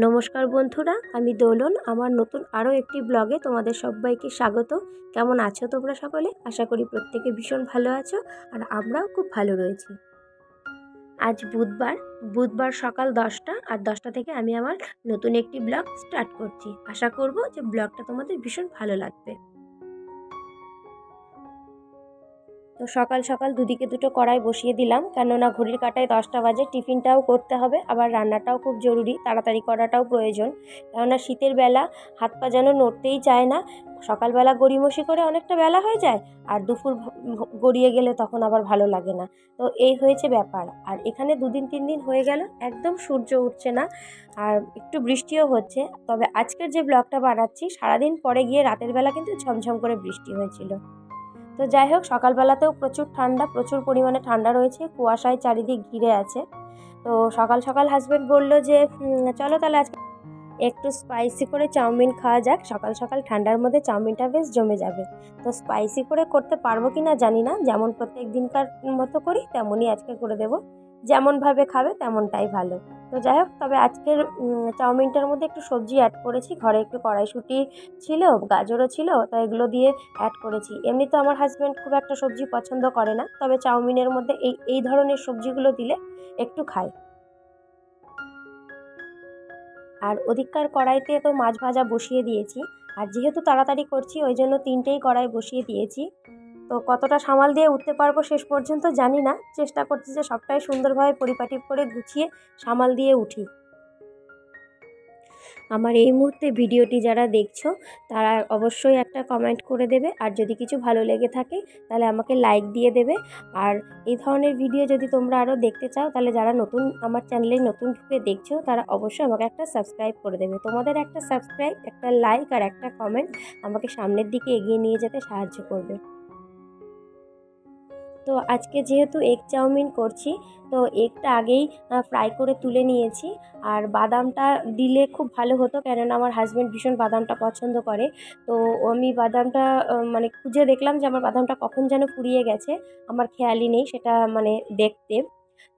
নমস্কার বন্ধুরা, আমি দোলন। আমার নতুন আরও একটি ব্লগে তোমাদের সবাইকে স্বাগত। কেমন আছো তোমরা সকলে? আশা করি প্রত্যেকে ভীষণ ভালো আছো, আর আমরাও খুব ভালো রয়েছি। আজ বুধবার সকাল 10টা, আর 10টা থেকে আমি আমার নতুন একটি ব্লগ স্টার্ট করছি। আশা করব যে ব্লগটা তোমাদের ভীষণ ভালো লাগবে। তো সকাল সকাল দুদিকে দুটো কড়াই বসিয়ে দিলাম, কেননা ঘড়ির কাঁটায় 10টা বাজে। টিফিনটাও করতে হবে, আবার রান্নাটাও খুব জরুরি, তাড়াতাড়ি করাটাও প্রয়োজন। কেননা শীতের বেলা হাত পা যেন নড়তেই চায় না। সকালবেলা গড়িমসি করে অনেকটা বেলা হয়ে যায়, আর দুপুর গড়িয়ে গেলে তখন আবার ভালো লাগে না। তো এই হয়েছে ব্যাপার। আর এখানে 2-3 দিন হয়ে গেল একদম সূর্য উঠছে না, আর একটু বৃষ্টিও হচ্ছে। তবে আজকের যে ব্লগটা বানাচ্ছি, সারাদিন পরে গিয়ে রাতের বেলা কিন্তু ঝমঝম করে বৃষ্টি হয়েছিল। তো যাই হোক, সকালবেলাতেও প্রচুর ঠান্ডা, প্রচুর পরিমাণে ঠান্ডা রয়েছে, কুয়াশায় চারিদিক ঘিরে আছে। তো সকাল সকাল হাজব্যান্ড বলল যে চলো তাহলে আজকে একটু স্পাইসি করে চাউমিন খাওয়া যাক। সকাল সকাল ঠান্ডার মধ্যে চাউমিনটা বেশ জমে যাবে। তো স্পাইসি করে করতে পারবো কি না জানি না, যেমন প্রত্যেক দিনকার মতো করি তেমনই আজকে করে দেবো। যেমনভাবে খাবে তেমনটাই ভালো। তো যাই হোক, তবে আজকের চাউমিনটার মধ্যে একটু সবজি অ্যাড করেছি। ঘরে একটু কড়াইশুঁটি ছিল, গাজরও ছিল, তাই এগুলো দিয়ে অ্যাড করেছি। এমনি তো আমার হাজব্যান্ড খুব একটা সবজি পছন্দ করে না, তবে চাউমিনের মধ্যে এই ধরনের সবজিগুলো দিলে একটু খায়। আর ওদিককার কড়াইতে তো মাছ ভাজা বসিয়ে দিয়েছি। আর যেহেতু তাড়াতাড়ি করছি, ওই জন্য 3টেই কড়াই বসিয়ে দিয়েছি। তো কতটা সামাল দিয়ে উঠতে পারবো শেষ পর্যন্ত জানি না। চেষ্টা করছি যে সবটাই সুন্দরভাবে পরিপাটি করে গুছিয়ে সামাল দিয়ে উঠি। আমার এই মুহূর্তে ভিডিওটি যারা দেখছো, তারা অবশ্যই একটা কমেন্ট করে দেবে, আর যদি কিছু ভালো লেগে থাকে তাহলে আমাকে লাইক দিয়ে দেবে। আর এই ধরনের ভিডিও যদি তোমরা আরও দেখতে চাও, তাহলে যারা নতুন আমার চ্যানেলে নতুন ঢুকে দেখছো, তারা অবশ্যই আমাকে একটা সাবস্ক্রাইব করে দেবে। তোমাদের একটা সাবস্ক্রাইব, একটা লাইক আর একটা কমেন্ট আমাকে সামনের দিকে এগিয়ে নিয়ে যেতে সাহায্য করবে। তো আজকে যেহেতু এগ চাউমিন করছি, তো এগটা আগেই ফ্রাই করে তুলে নিয়েছি। আর বাদামটা দিলে খুব ভালো হতো, কেননা আমার হাজব্যান্ড ভীষণ বাদামটা পছন্দ করে। তো আমি বাদামটা মানে খুঁজে দেখলাম যে আমার বাদামটা কখন যেন ফুরিয়ে গেছে, আমার খেয়ালই নেই সেটা মানে দেখতে।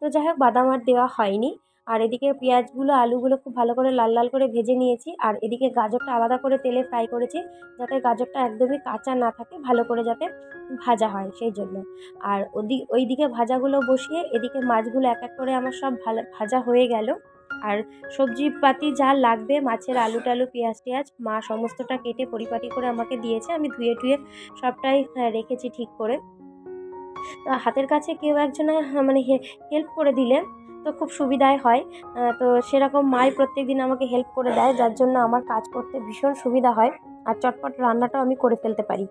তো যাই হোক, বাদাম আর দেওয়া হয়নি। আর এদিকে পেঁয়াজগুলো আলুগুলো খুব ভালো করে লাল লাল করে ভেজে নিয়েছি। আর এদিকে গাজরটা আলাদা করে তেলে ফ্রাই করেছি, যাতে গাজরটা একদমই কাঁচা না থাকে, ভালো করে যাতে ভাজা হয় সেই জন্য। আর ওইদিকে ভাজাগুলো বসিয়ে এদিকে মাছগুলো এক এক করে আমার সব ভাজা হয়ে গেল। আর সবজিপাতি যা লাগবে, মাছের আলু টালু পেঁয়াজ টেয়াজ মা সমস্তটা কেটে পরিপাটি করে আমাকে দিয়েছে। আমি ধুয়ে টুয়ে সবটাই রেখেছি ঠিক করে। তো হাতের কাছে কেউ একজনের মানে হেল্প করে দিলে তো খুব সুবিধাই হয়। তো সেরকম মাই প্রত্যেকদিন আমাকে হেল্প করে দেয়, যার জন্য আমার কাজ করতে ভীষণ সুবিধা হয়, আর চটপট রান্নাটাও আমি করে ফেলতে পারি।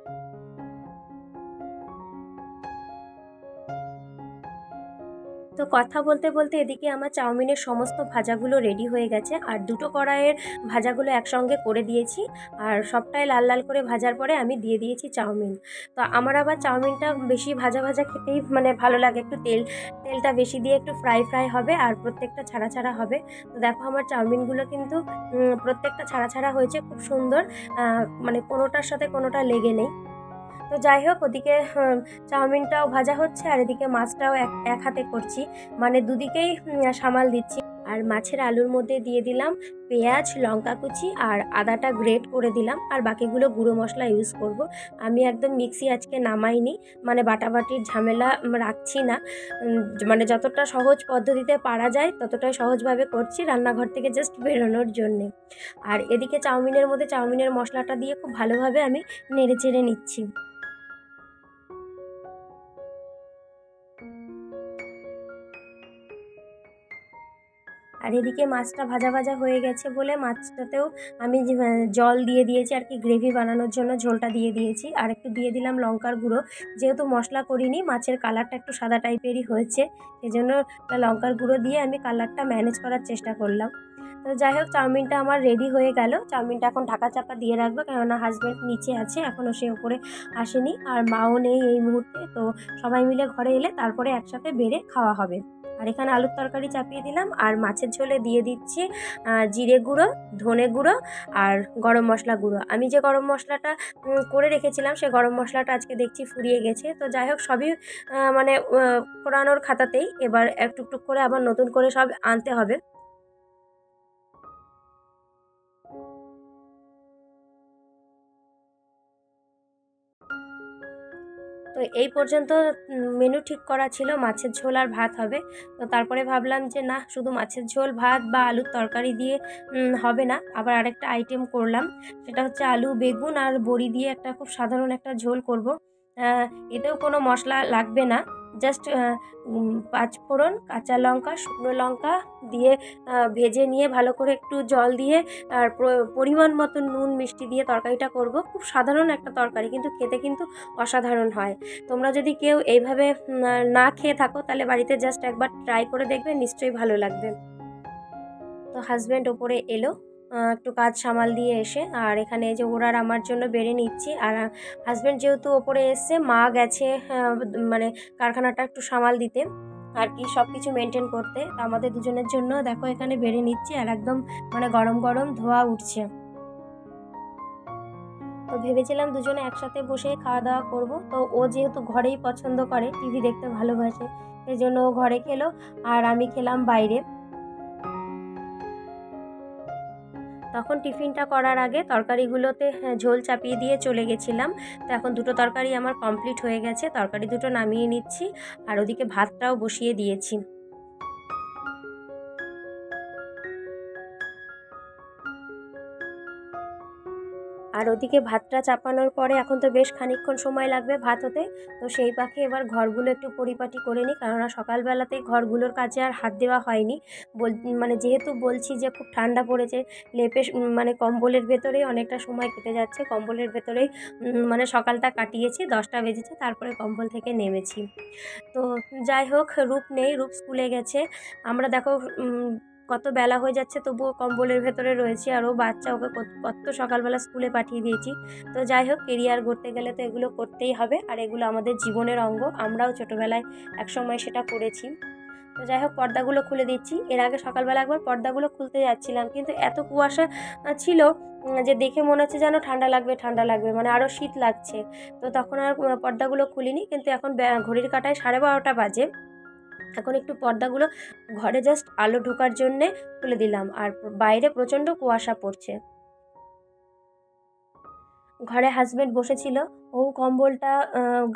তো কথা বলতে বলতে এদিকে আমার চাউমিনের সমস্ত ভাজাগুলো রেডি হয়ে গেছে, আর দুটো কড়াইয়ের ভাজাগুলো একসঙ্গে করে দিয়েছি। আর সবটাই লাল লাল করে ভাজার পরে আমি দিয়ে দিয়েছি চাউমিন। তো আমার আবার চাউমিনটা বেশি ভাজা ভাজা খেতেই মানে ভালো লাগে, একটু তেলটা বেশি দিয়ে একটু ফ্রাই ফ্রাই হবে, আর প্রত্যেকটা ছাড়া ছাড়া হবে। তো দেখো, আমার চাউমিনগুলো কিন্তু প্রত্যেকটা ছাড়া ছাড়া হয়েছে, খুব সুন্দর। মানে কোনোটার সাথে কোনোটা লেগে নেই। তো যাই হোক, ওদিকে চাউমিনটাও ভাজা হচ্ছে, আর এদিকে মাছটাও এক এক হাতে করছি, মানে দুদিকেই সামাল দিচ্ছি। আর মাছের আলুর মধ্যে দিয়ে দিলাম পেঁয়াজ, লঙ্কা কুচি, আর আদাটা গ্রেট করে দিলাম। আর বাকিগুলো গুঁড়ো মশলা ইউজ করব। আমি একদম মিক্সি আজকে নামাইনি, মানে বাটাবাটির ঝামেলা রাখছি না। মানে যতটা সহজ পদ্ধতিতে পারা যায় ততটাই সহজভাবে করছি, রান্নাঘর থেকে জাস্ট বেরোনোর জন্যে। আর এদিকে চাউমিনের মধ্যে চাউমিনের মশলাটা দিয়ে খুব ভালোভাবে আমি নেড়ে চেড়ে নিচ্ছি। আর এদিকে মাছটা ভাজা ভাজা হয়ে গেছে বলে মাছটাতেও আমি জল দিয়ে দিয়েছি, আর কি গ্রেভি বানানোর জন্য ঝোলটা দিয়ে দিয়েছি। আর একটু দিয়ে দিলাম লঙ্কার গুঁড়ো, যেহেতু মশলা করিনি, মাছের কালারটা একটু সাদা টাইপেরই হয়েছে, সেজন্য লঙ্কার গুঁড়ো দিয়ে আমি কালারটা ম্যানেজ করার চেষ্টা করলাম। তো যাই হোক, চাউমিনটা আমার রেডি হয়ে গেল। চাউমিনটা এখন ঢাকা চাপা দিয়ে রাখবো, কেননা হাজব্যান্ড নিচে আছে, এখনও সে উপরে আসেনি, আর মাও নেই এই মুহূর্তে। তো সবাই মিলে ঘরে এলে তারপরে একসাথে বেড়ে খাওয়া হবে। আর এখানে আলুর তরকারি চাপিয়ে দিলাম, আর মাছের ঝোলে দিয়ে দিচ্ছি জিরে গুঁড়ো, ধনে গুঁড়ো, আর গরম মশলা গুঁড়ো। আমি যে গরম মশলাটা করে রেখেছিলাম, সে গরম মশলাটা আজকে দেখছি ফুরিয়ে গেছে। তো যাই হোক, সবই মানে ফোড়ানোর খাতাতেই, এবার একটু টুক করে আবার নতুন করে সব আনতে হবে। তো এই পর্যন্ত মেনু ঠিক করা ছিল, মাছের ঝোল আর ভাত হবে। তো তারপরে ভাবলাম যে না, শুধু মাছের ঝোল ভাত বা আলুর তরকারি দিয়ে হবে না, আবার আরেকটা আইটেম করলাম। সেটা হচ্ছে আলু বেগুন আর বড়ি দিয়ে একটা খুব সাধারণ একটা ঝোল করব। এতেও কোনো মশলা লাগবে না, জাস্ট পাঁচফোড়ন, কাঁচা লঙ্কা, শুকনো লঙ্কা দিয়ে ভেজে নিয়ে ভালো করে একটু জল দিয়ে আর পরিমাণ মতো নুন মিষ্টি দিয়ে তরকারিটা করব। খুব সাধারণ একটা তরকারি, কিন্তু খেতে কিন্তু অসাধারণ হয়। তোমরা যদি কেউ এইভাবে না খেয়ে থাকো, তাহলে বাড়িতে জাস্ট একবার ট্রাই করে দেখবে, নিশ্চয়ই ভালো লাগবে। তো হাজব্যান্ড ওপরে এলো একটু কাজ সামাল দিয়ে এসে, আর এখানে যে ওরা আমার জন্য বেড়ে নিচ্ছি। আর হাজব্যান্ড যেহেতু ওপরে এসছে, মা গেছে মানে কারখানাটা একটু সামাল দিতে আর কি, সব কিছু মেনটেন করতে। আমাদের দুজনের জন্য দেখো এখানে বেড়ে নিচ্ছি, আর একদম মানে গরম গরম ধোয়া উঠছে। তো ভেবেছিলাম দুজনে একসাথে বসে খাওয়া দাওয়া করব। তো ও যেহেতু ঘরেই পছন্দ করে, টিভি দেখতে ভালোবাসে, সেই জন্য ও ঘরে খেলো আর আমি খেলাম বাইরে। তখন টিফিনটা করার আগে তরকারিগুলোতে ঝোল চাপিয়ে দিয়ে চলে গেছিলাম। তো এখন দুটো তরকারি আমার কমপ্লিট হয়ে গেছে, তরকারি দুটো নামিয়ে নিচ্ছি আর ওদিকে ভাতটাও বসিয়ে দিয়েছি। আর ওদিকে ভাতটা চাপানোর পরে এখন তো বেশ খানিকক্ষণ সময় লাগবে ভাত হতে। তো সেই পাখে এবার ঘরগুলো একটু পরিপাটি করে নিই, কেননা সকালবেলাতেই ঘরগুলোর কাছে আর হাত দেওয়া হয়নি। মানে যেহেতু বলছি যে খুব ঠান্ডা পড়েছে, লেপে মানে কম্বলের ভেতরেই অনেকটা সময় কেটে যাচ্ছে, কম্বলের ভেতরেই মানে সকালটা কাটিয়েছি, 10টা বেজেছে, তারপরে কম্বল থেকে নেমেছি। তো যাই হোক, রূপ নেই, রূপ স্কুলে গেছে। আমরা দেখো কত বেলা হয়ে যাচ্ছে, তবুও কম্বলের ভেতরে রয়েছি, আর ও বাচ্চা, ওকে কত সকালবেলা স্কুলে পাঠিয়ে দিয়েছি। তো যাই হোক, কেরিয়ার গড়তে গেলে তো এগুলো করতেই হবে, আর এগুলো আমাদের জীবনের অঙ্গ, আমরাও ছোটোবেলায় একসময় সেটা করেছি। তো যাই হোক, পর্দাগুলো খুলে দিচ্ছি। এর আগে সকালবেলা একবার পর্দাগুলো খুলতে যাচ্ছিলাম, কিন্তু এত কুয়াশা ছিল যে দেখে মনে হচ্ছে যেন ঠান্ডা লাগবে ঠান্ডা লাগবে, মানে আরও শীত লাগছে। তো তখন আর পর্দাগুলো খুলিনি, কিন্তু এখন ঘড়ির কাঁটায় 12:30 বাজে। এখন একটু পর্দাগুলো ঘরে জাস্ট আলো ঢোকার জন্যে খুলে দিলাম, আর বাইরে প্রচণ্ড কুয়াশা পড়ছে। ঘরে হাজব্যান্ড বসেছিল, ও কম্বলটা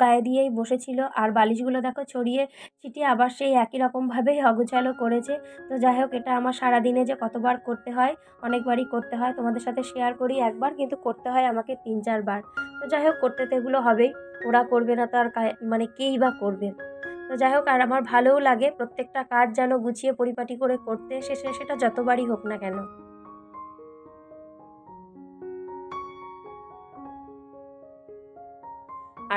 গায়ে দিয়েই বসেছিল, আর বালিশগুলো দেখো ছড়িয়ে ছিটিয়ে আবার সেই একই রকমভাবেই অগোছালো করেছে। তো যাই হোক, এটা আমার সারাদিনে যে কতবার করতে হয়, অনেকবারই করতে হয়। তোমাদের সাথে শেয়ার করি একবার, কিন্তু করতে হয় আমাকে 3-4 বার। তো যাই হোক, করতে তো এগুলো হবেই, ওরা করবে না তো আর মানে কেই বা করবে। তো যাই হোক, আর আমার ভালোও লাগে প্রত্যেকটা কাজ যেন গুছিয়ে পরিপাটি করে করতে, সেটা যতবারই হোক না কেন।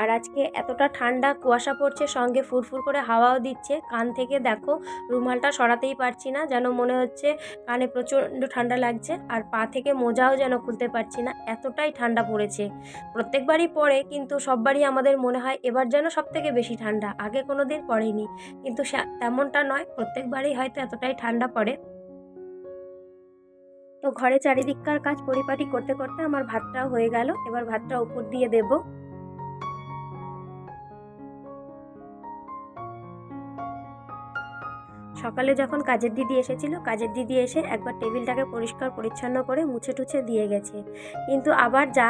আর আজকে এতটা ঠান্ডা, কুয়াশা পড়ছে, সঙ্গে ফুরফুর করে হাওয়াও দিচ্ছে। কান থেকে দেখো রুমালটা সরাতেই পারছি না, যেন মনে হচ্ছে কানে প্রচণ্ড ঠান্ডা লাগছে। আর পা থেকে মোজাও যেন খুলতে পারছি না, এতটাই ঠান্ডা পড়েছে। প্রত্যেকবারই পড়ে, কিন্তু সববারই আমাদের মনে হয় এবার যেন সবথেকে বেশি ঠান্ডা, আগে কোনো দিন পড়েনি। কিন্তু তেমনটা নয়, প্রত্যেকবারই হয়তো এতটাই ঠান্ডা পড়ে। তো ঘরে চারিদিককার কাজ পরিপাটি করতে করতে আমার ভাতটাও হয়ে গেল। এবার ভাতটা উপর দিয়ে দেবো। সকালে যখন কাজের দিদি এসেছিল, কাজের দিদি এসে একবার টেবিলটাকে পরিষ্কার পরিচ্ছন্ন করে মুছে টুছে দিয়ে গেছে, কিন্তু আবার যা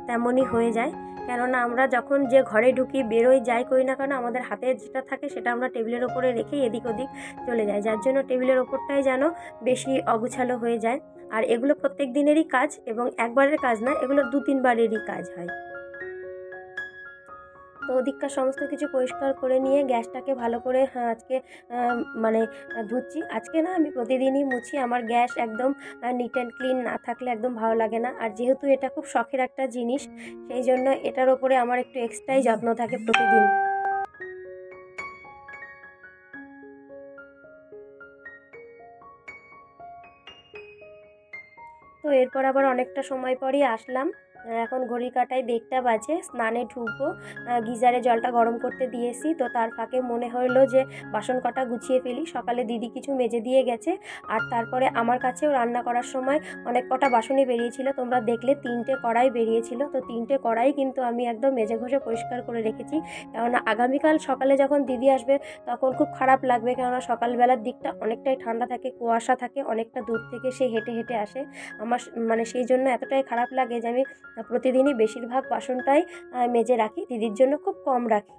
তেমনই হয়ে যায়। কেননা আমরা যখন যে ঘরে ঢুকি, বেরোই, যাই করি না কেন, আমাদের হাতে যেটা থাকে সেটা আমরা টেবিলের ওপরে রেখেই এদিক ওদিক চলে যাই, যার জন্য টেবিলের ওপরটাই যেন বেশি অগুছালো হয়ে যায়। আর এগুলো প্রত্যেক দিনেরই কাজ, এবং একবারের কাজ না, এগুলো 2-3 বারেরই কাজ হয়। তো ওদিককার সমস্ত কিছু পরিষ্কার করে নিয়ে গ্যাসটাকে ভালো করে আজকে মানে ধুচ্ছি। আজকে না, আমি প্রতিদিনই মুছি। আমার গ্যাস একদম নিট অ্যান্ড ক্লিন না থাকলে একদম ভালো লাগে না। আর যেহেতু এটা খুব শখের একটা জিনিস, সেই জন্য এটার ওপরে আমার একটু এক্সট্রাই যত্ন থাকে প্রতিদিন। তো এরপর আবার অনেকটা সময় পরই আসলাম। এখন ঘড়ির কাঁটায় 1:30 বাজে, স্নানে ঢুকবো। গিজারে জলটা গরম করতে দিয়েছি। তো তার ফাঁকে মনে হলো যে বাসন কটা গুছিয়ে ফেলি। সকালে দিদি কিছু মেজে দিয়ে গেছে, আর তারপরে আমার কাছেও রান্না করার সময় অনেক কটা বাসনই বেরিয়েছিল। তোমরা দেখলে 3টে কড়াই বেরিয়েছিল। তো 3টে কড়াই কিন্তু আমি একদম মেজে ঘষে পরিষ্কার করে রেখেছি, কেননা আগামীকাল সকালে যখন দিদি আসবে তখন খুব খারাপ লাগবে, কেননা সকালবেলার দিকটা অনেকটাই ঠান্ডা থাকে, কুয়াশা থাকে, অনেকটা দূর থেকে সে হেঁটে হেঁটে আসে। আমার মানে সেই জন্য এতটাই খারাপ লাগে যে আমি প্রতিদিনই বেশিরভাগ বাসনটাই মেজে রাখি, দিদির জন্য খুব কম রাখি।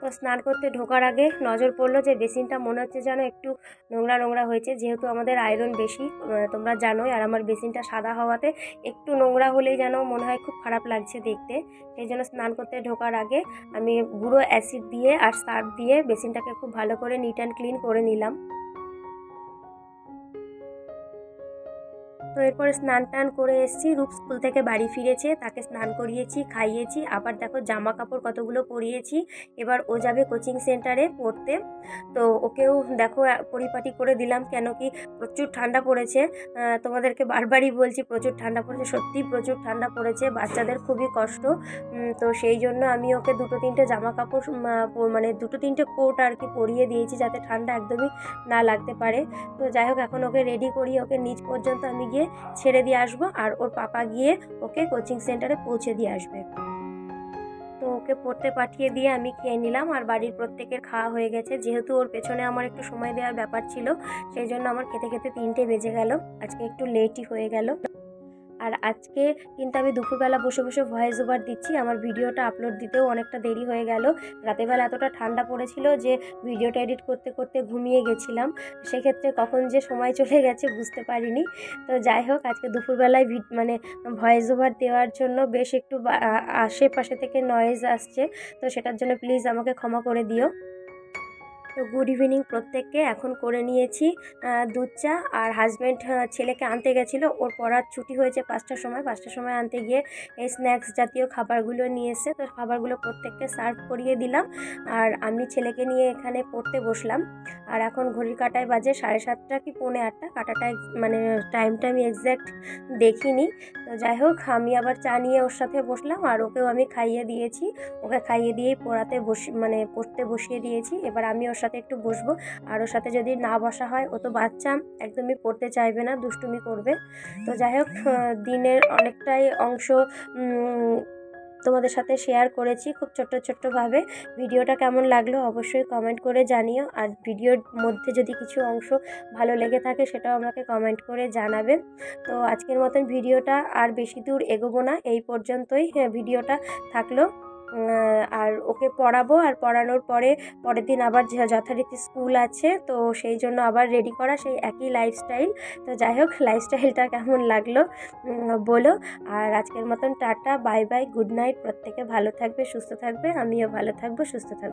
তো স্নান করতে ঢোকার আগে নজর পড়লো যে বেসিনটা মনে হচ্ছে যেন একটু নোংরা নোংরা হয়েছে, যেহেতু আমাদের আয়রন বেশি তোমরা জানোই, আর আমার বেসিনটা সাদা হওয়াতে একটু নোংরা হলেই যেন মনে হয় খুব খারাপ লাগছে দেখতে। সেই জন্য স্নান করতে ঢোকার আগে আমি গুঁড়ো অ্যাসিড দিয়ে আর সার্ফ দিয়ে বেসিনটাকে খুব ভালো করে নিট অ্যান্ড ক্লিন করে নিলাম। তো এরপরে স্নান টান করে এসেছি, রূপ স্কুল থেকে বাড়ি ফিরেছে, তাকে স্নান করিয়েছি, খাইয়েছি, আবার দেখো জামা কাপড় কতগুলো পরিয়েছি। এবার ও যাবে কোচিং সেন্টারে পড়তে, তো ওকেও দেখো পরিপাটি করে দিলাম, কেন কি প্রচুর ঠান্ডা পড়েছে। তোমাদেরকে বারবারই বলছি প্রচুর ঠান্ডা পড়েছে, সত্যিই প্রচুর ঠান্ডা পড়েছে, বাচ্চাদের খুবই কষ্ট। তো সেই জন্য আমি ওকে দুটো তিনটে জামা কাপড় মানে দুটো তিনটে কোট আর কি পরিয়ে দিয়েছি, যাতে ঠান্ডা একদমই না লাগতে পারে। তো যাই হোক, এখন ওকে রেডি করি, ওকে নিচ পর্যন্ত আমি গিয়ে ছেড়ে দিয়ে আসবো, আর ওর পাপা গিয়ে ওকে কোচিং সেন্টারে পৌঁছে দিয়ে আসবে। তো ওকে পড়তে পাঠিয়ে দিয়ে আমি খেয়ে নিলাম, আর বাড়ির প্রত্যেকের খাওয়া হয়ে গেছে। যেহেতু ওর পেছনে আমার একটু সময় দেওয়ার ব্যাপার ছিল, সেই জন্য আমার খেতে খেতে 3টে বেজে গেল, আজকে একটু লেটই হয়ে গেল। আর আজকে কিন্তু আমি দুপুরবেলা বসে বসে ভয়েস ওভার দিচ্ছি, আমার ভিডিওটা আপলোড দিতেও অনেকটা দেরি হয়ে গেল। রাতেরবেলা এতটা ঠান্ডা পড়েছিল যে ভিডিওটা এডিট করতে করতে ঘুমিয়ে গেছিলাম, সেক্ষেত্রে কখন যে সময় চলে গেছে বুঝতে পারিনি। তো যাই হোক, আজকে দুপুরবেলায় মানে ভয়েস ওভার দেওয়ার জন্য বেশ একটু আশেপাশে থেকে নয়েজ আসছে, তো সেটার জন্য প্লিজ আমাকে ক্ষমা করে দিও। তো গুড ইভিনিং প্রত্যেককে। এখন করে নিয়েছি দুধ চা, আর হাজব্যান্ড ছেলেকে আনতে গেছিলো, ওর পড়ার ছুটি হয়েছে 5টার সময়, 5টার সময় আনতে গিয়ে এই স্ন্যাক্স জাতীয় খাবারগুলো নিয়ে এসে, তো খাবারগুলো প্রত্যেককে সার্ভ করিয়ে দিলাম, আর আমি ছেলেকে নিয়ে এখানে পড়তে বসলাম। আর এখন ঘড়ির কাঁটায় বাজে 7:30 কি 7:45, কাঁটাটা মানে টাইমটা আমি এক্স্যাক্ট দেখিনি। তো যাই হোক, আমি আবার চা নিয়ে ওর সাথে বসলাম, আর ওকেও আমি খাইয়ে দিয়েছি, ওকে খাইয়ে দিয়েই পড়তে বসিয়ে দিয়েছি। এবার আমি ওর সাথে একটু বসবো, আর ওর সাথে যদি না বসা হয়, ও তো বাচ্চা, একদমই পড়তে চাইবে না, দুষ্টুমি করবে। তো যাই হোক, দিনের অনেকটাই অংশ তোমাদের সাথে শেয়ার করেছি খুব ছোট্টভাবে। ভিডিওটা কেমন লাগলো অবশ্যই কমেন্ট করে জানিও, আর ভিডিওর মধ্যে যদি কিছু অংশ ভালো লেগে থাকে সেটাও আমাকে কমেন্ট করে জানাবে। তো আজকের মতন ভিডিওটা আর বেশি দূর এগোবো না, এই পর্যন্তই ভিডিওটা থাকলো। আর ওকে পড়াবো, আর পড়ানোর পরের দিন আবার যথারীতি স্কুল আছে, তো সেই জন্য আবার রেডি করা, সেই একই লাইফস্টাইল। তো যাই হোক, লাইফস্টাইলটা কেমন লাগলো বলো। আর আজকের মতন tata, bye bye, good night. প্রত্যেকে ভালো থাকবে, সুস্থ থাকবে, আমিও ভালো থাকবো, সুস্থ থাকবো।